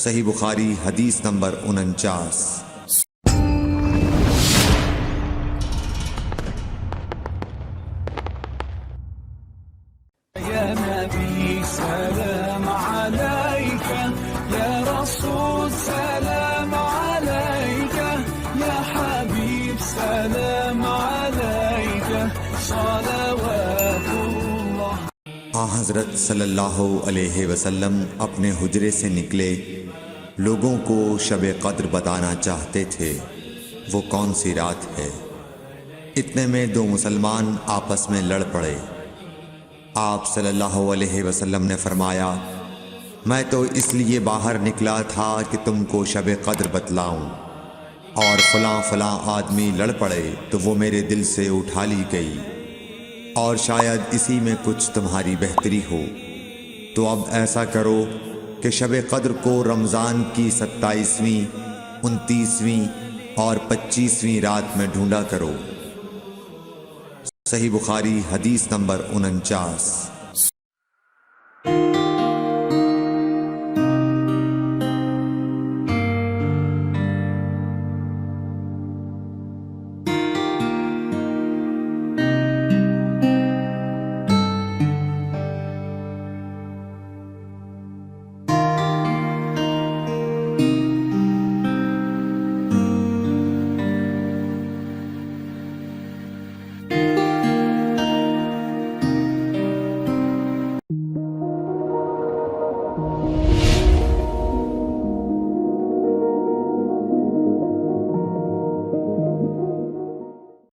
सही बुखारी हदीस नंबर 49। या नबी सलाम अलैका, या रसूल सलाम अलैका, या हबीब सलाम अलैका, सलावतुल्लाह। हज़रत सल्लल्लाहु अलैहि वसल्लम अपने हुजरे से निकले, लोगों को शब क़द्र बताना चाहते थे वो कौन सी रात है। इतने में दो मुसलमान आपस में लड़ पड़े। आप सल्लल्लाहु अलैहि वसल्लम ने फरमाया, मैं तो इसलिए बाहर निकला था कि तुमको शब क़द्र बतलाऊं, और फलां फलां आदमी लड़ पड़े तो वो मेरे दिल से उठा ली गई, और शायद इसी में कुछ तुम्हारी बेहतरी हो। तो अब ऐसा करो कि शब क़द्र को रमज़ान की 27वीं, 29वीं और 25वीं रात में ढूंढा करो। सही बुखारी हदीस नंबर 49।